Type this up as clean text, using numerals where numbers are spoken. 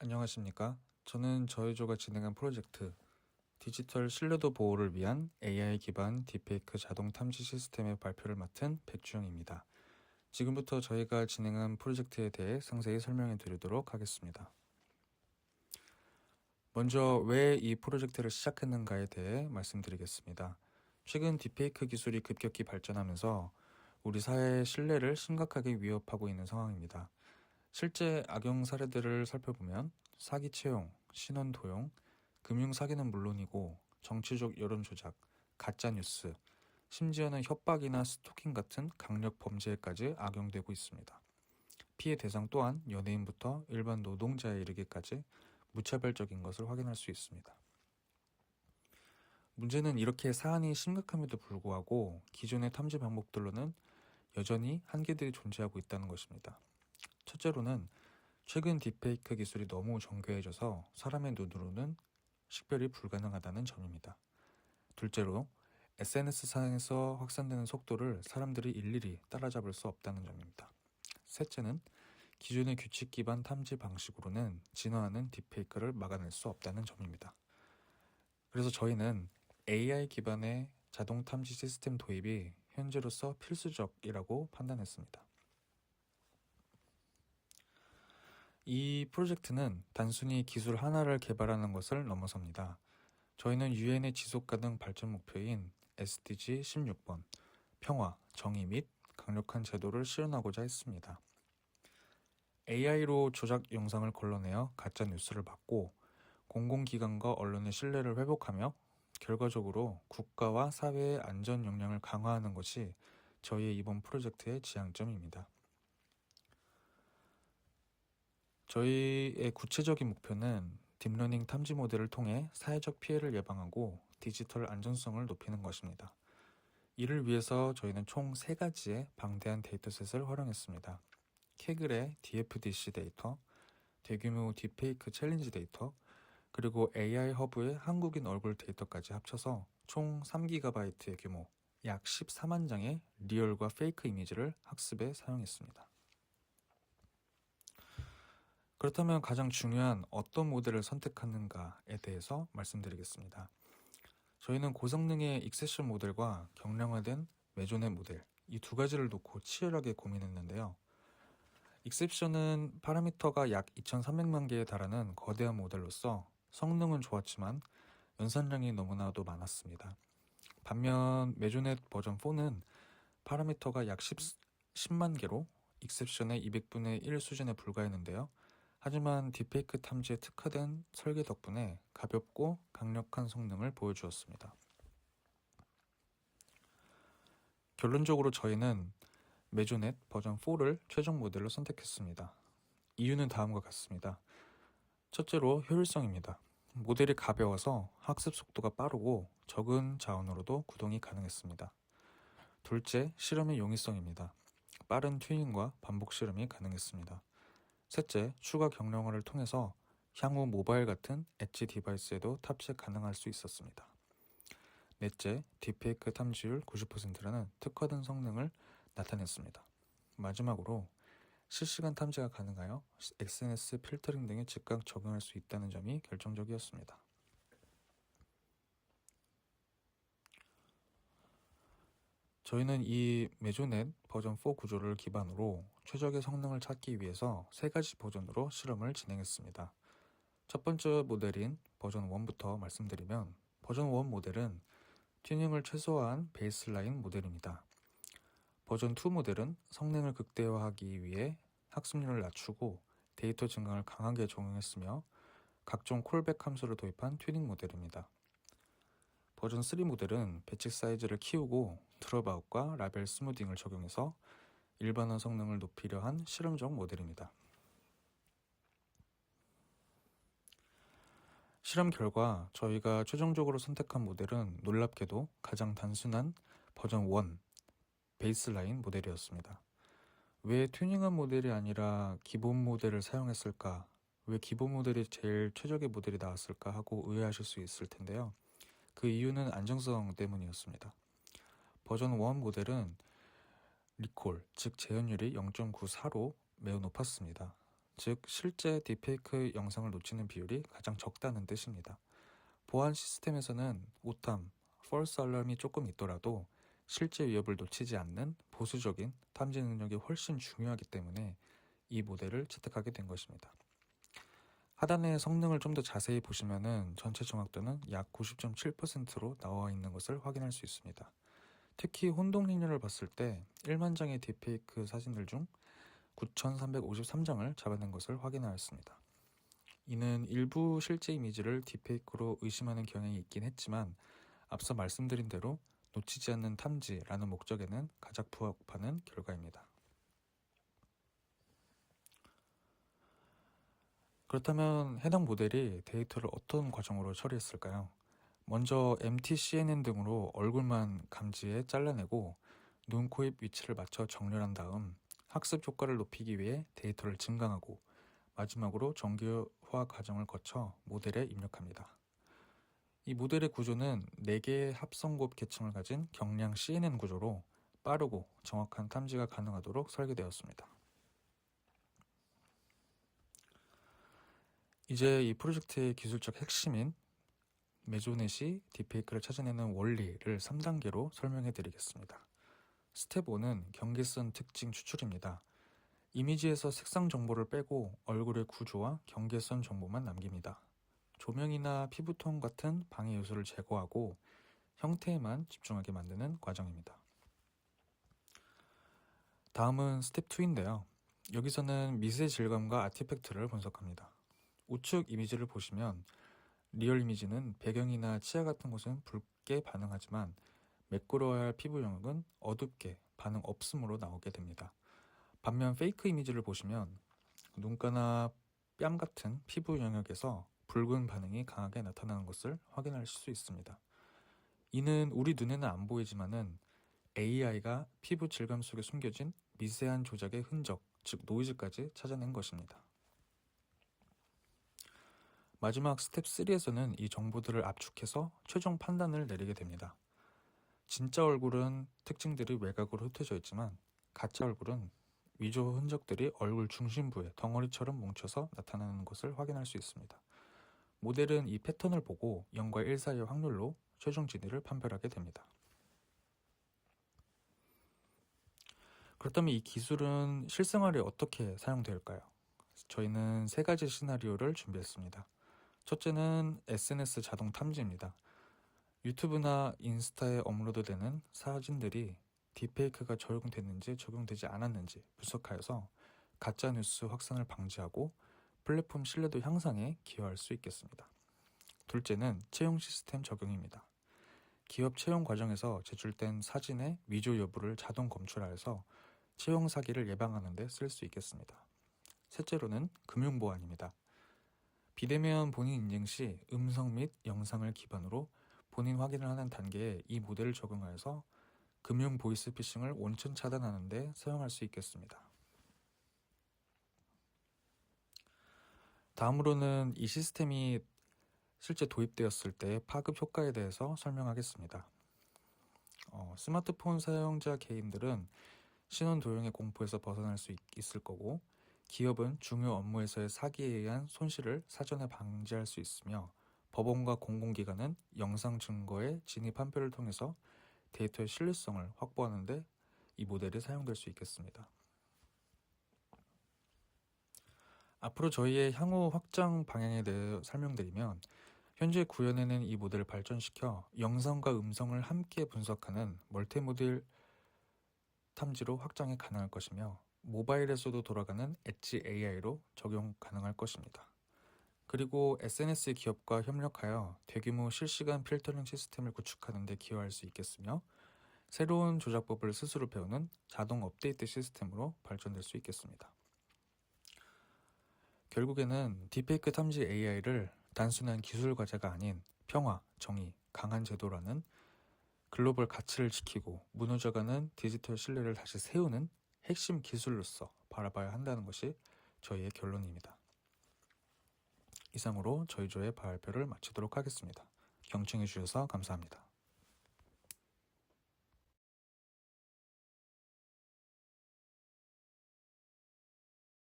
안녕하십니까? 저는 저희조가 진행한 프로젝트 디지털 신뢰도 보호를 위한 AI 기반 딥페이크 자동 탐지 시스템의 발표를 맡은 백주영입니다. 지금부터 저희가 진행한 프로젝트에 대해 상세히 설명해 드리도록 하겠습니다. 먼저 왜 이 프로젝트를 시작했는가에 대해 말씀드리겠습니다. 최근 딥페이크 기술이 급격히 발전하면서 우리 사회의 신뢰를 심각하게 위협하고 있는 상황입니다. 실제 악용 사례들을 살펴보면 사기 채용, 신원 도용, 금융 사기는 물론이고 정치적 여론 조작, 가짜 뉴스, 심지어는 협박이나 스토킹 같은 강력 범죄에까지 악용되고 있습니다. 피해 대상 또한 연예인부터 일반 노동자에 이르기까지 무차별적인 것을 확인할 수 있습니다. 문제는 이렇게 사안이 심각함에도 불구하고 기존의 탐지 방법들로는 여전히 한계들이 존재하고 있다는 것입니다. 첫째로는 최근 딥페이크 기술이 너무 정교해져서 사람의 눈으로는 식별이 불가능하다는 점입니다. 둘째로 SNS상에서 확산되는 속도를 사람들이 일일이 따라잡을 수 없다는 점입니다. 셋째는 기존의 규칙 기반 탐지 방식으로는 진화하는 딥페이크를 막아낼 수 없다는 점입니다. 그래서 저희는 AI 기반의 자동 탐지 시스템 도입이 현재로서 필수적이라고 판단했습니다. 이 프로젝트는 단순히 기술 하나를 개발하는 것을 넘어섭니다. 저희는 유엔의 지속가능 발전 목표인 SDG 16번, 평화, 정의 및 강력한 제도를 실현하고자 했습니다. AI로 조작 영상을 걸러내어 가짜 뉴스를 막고 공공기관과 언론의 신뢰를 회복하며 결과적으로 국가와 사회의 안전 역량을 강화하는 것이 저희의 이번 프로젝트의 지향점입니다. 저희의 구체적인 목표는 딥러닝 탐지 모델을 통해 사회적 피해를 예방하고 디지털 안전성을 높이는 것입니다. 이를 위해서 저희는 총 3가지의 방대한 데이터셋을 활용했습니다. 캐글의 DFDC 데이터, 대규모 딥페이크 챌린지 데이터, 그리고 AI 허브의 한국인 얼굴 데이터까지 합쳐서 총 3GB의 규모, 약 14만 장의 리얼과 페이크 이미지를 학습에 사용했습니다. 그렇다면 가장 중요한 어떤 모델을 선택하는가에 대해서 말씀드리겠습니다. 저희는 고성능의 익세션 모델과 경량화된 메조넷 모델, 이 2가지를 놓고 치열하게 고민했는데요. 익셉션은 파라미터가 약 2300만 개에 달하는 거대한 모델로서 성능은 좋았지만 연산량이 너무나도 많았습니다. 반면 메조넷 버전 4는 파라미터가 약 10만 개로 익셉션의 200분의 1 수준에 불과했는데요. 하지만 딥페이크 탐지에 특화된 설계 덕분에 가볍고 강력한 성능을 보여주었습니다. 결론적으로 저희는 메조넷 버전 4를 최종 모델로 선택했습니다. 이유는 다음과 같습니다. 첫째로 효율성입니다. 모델이 가벼워서 학습 속도가 빠르고 적은 자원으로도 구동이 가능했습니다. 둘째, 실험의 용이성입니다. 빠른 튜닝과 반복 실험이 가능했습니다. 셋째, 추가 경량화를 통해서 향후 모바일 같은 엣지 디바이스에도 탑재 가능할 수 있었습니다. 넷째, 딥페이크 탐지율 90%라는 특화된 성능을 나타냈습니다. 마지막으로 실시간 탐지가 가능하여 SNS 필터링 등에 즉각 적용할 수 있다는 점이 결정적이었습니다. 저희는 이 메조넷 버전 4 구조를 기반으로 최적의 성능을 찾기 위해서 3가지 버전으로 실험을 진행했습니다. 첫 번째 모델인 버전 1부터 말씀드리면 버전 1 모델은 튜닝을 최소화한 베이스라인 모델입니다. 버전 2 모델은 성능을 극대화하기 위해 학습률을 낮추고 데이터 증강을 강하게 적용했으며 각종 콜백 함수를 도입한 튜닝 모델입니다. 버전 3 모델은 배치 사이즈를 키우고 드롭아웃과 라벨 스무딩을 적용해서 일반화 성능을 높이려 한 실험적 모델입니다. 실험 결과 저희가 최종적으로 선택한 모델은 놀랍게도 가장 단순한 버전 1 베이스라인 모델이었습니다. 왜 튜닝한 모델이 아니라 기본 모델을 사용했을까? 왜 기본 모델이 제일 최적의 모델이 나왔을까 하고 의아하실 수 있을 텐데요. 그 이유는 안정성 때문이었습니다. 버전 1 모델은 리콜, 즉 재현율이 0.94로 매우 높았습니다. 즉 실제 딥페이크 영상을 놓치는 비율이 가장 적다는 뜻입니다. 보안 시스템에서는 오탐, false alarm이 조금 있더라도 실제 위협을 놓치지 않는 보수적인 탐지 능력이 훨씬 중요하기 때문에 이 모델을 채택하게 된 것입니다. 하단의 성능을 좀 더 자세히 보시면은 전체 정확도는 약 90.7%로 나와 있는 것을 확인할 수 있습니다. 특히 혼동행렬을 봤을 때 1만 장의 딥페이크 사진들 중 9,353장을 잡아낸 것을 확인하였습니다. 이는 일부 실제 이미지를 딥페이크로 의심하는 경향이 있긴 했지만 앞서 말씀드린 대로 놓치지 않는 탐지라는 목적에는 가장 부합하는 결과입니다. 그렇다면 해당 모델이 데이터를 어떤 과정으로 처리했을까요? 먼저 MT-CNN 등으로 얼굴만 감지해 잘라내고 눈, 코, 입 위치를 맞춰 정렬한 다음 학습 효과를 높이기 위해 데이터를 증강하고 마지막으로 정교화 과정을 거쳐 모델에 입력합니다. 이 모델의 구조는 4개의 합성곱 계층을 가진 경량 CNN 구조로 빠르고 정확한 탐지가 가능하도록 설계되었습니다. 이제 이 프로젝트의 기술적 핵심인 메조넷이 딥페이크를 찾아내는 원리를 3단계로 설명해 드리겠습니다. 스텝 1은 경계선 특징 추출입니다. 이미지에서 색상 정보를 빼고 얼굴의 구조와 경계선 정보만 남깁니다. 조명이나 피부톤 같은 방해 요소를 제거하고 형태에만 집중하게 만드는 과정입니다. 다음은 스텝 2인데요. 여기서는 미세 질감과 아티팩트를 분석합니다. 우측 이미지를 보시면 리얼 이미지는 배경이나 치아 같은 곳은 붉게 반응하지만 매끄러워야 할 피부 영역은 어둡게 반응 없음으로 나오게 됩니다. 반면 페이크 이미지를 보시면 눈가나 뺨 같은 피부 영역에서 붉은 반응이 강하게 나타나는 것을 확인할 수 있습니다. 이는 우리 눈에는 안 보이지만은 AI가 피부 질감 속에 숨겨진 미세한 조작의 흔적, 즉 노이즈까지 찾아낸 것입니다. 마지막 스텝 3에서는 이 정보들을 압축해서 최종 판단을 내리게 됩니다. 진짜 얼굴은 특징들이 외곽으로 흩어져 있지만 가짜 얼굴은 위조 흔적들이 얼굴 중심부에 덩어리처럼 뭉쳐서 나타나는 것을 확인할 수 있습니다. 모델은 이 패턴을 보고 0과 1 사이의 확률로 최종 진위를 판별하게 됩니다. 그렇다면 이 기술은 실생활에 어떻게 사용될까요? 저희는 3가지 시나리오를 준비했습니다. 첫째는 SNS 자동 탐지입니다. 유튜브나 인스타에 업로드되는 사진들이 딥페이크가 적용됐는지 적용되지 않았는지 분석하여서 가짜뉴스 확산을 방지하고 플랫폼 신뢰도 향상에 기여할 수 있겠습니다. 둘째는 채용 시스템 적용입니다. 기업 채용 과정에서 제출된 사진의 위조 여부를 자동 검출하여서 채용 사기를 예방하는 데 쓸 수 있겠습니다. 셋째로는 금융보안입니다. 비대면 본인 인증 시 음성 및 영상을 기반으로 본인 확인을 하는 단계에 이 모델을 적용하여서 금융 보이스피싱을 원천 차단하는 데 사용할 수 있겠습니다. 다음으로는 이 시스템이 실제 도입되었을 때 파급 효과에 대해서 설명하겠습니다. 스마트폰 사용자 개인들은 신원 도용의 공포에서 벗어날 수 있을 거고 기업은 중요 업무에서의 사기에 의한 손실을 사전에 방지할 수 있으며 법원과 공공기관은 영상 증거의 진입 판별을 통해서 데이터의 신뢰성을 확보하는 데 이 모델이 사용될 수 있겠습니다. 앞으로 저희의 향후 확장 방향에 대해 설명드리면 현재 구현해낸 이 모델을 발전시켜 영상과 음성을 함께 분석하는 멀티모델 탐지로 확장이 가능할 것이며 모바일에서도 돌아가는 엣지 AI로 적용 가능할 것입니다. 그리고 SNS 기업과 협력하여 대규모 실시간 필터링 시스템을 구축하는 데 기여할 수 있겠으며 새로운 조작법을 스스로 배우는 자동 업데이트 시스템으로 발전될 수 있겠습니다. 결국에는 딥페이크 탐지 AI를 단순한 기술 과제가 아닌 평화, 정의, 강한 제도라는 글로벌 가치를 지키고 무너져가는 디지털 신뢰를 다시 세우는 핵심 기술로서 바라봐야 한다는 것이 저희의 결론입니다. 이상으로 저희 조의 발표를 마치도록 하겠습니다. 경청해 주셔서 감사합니다.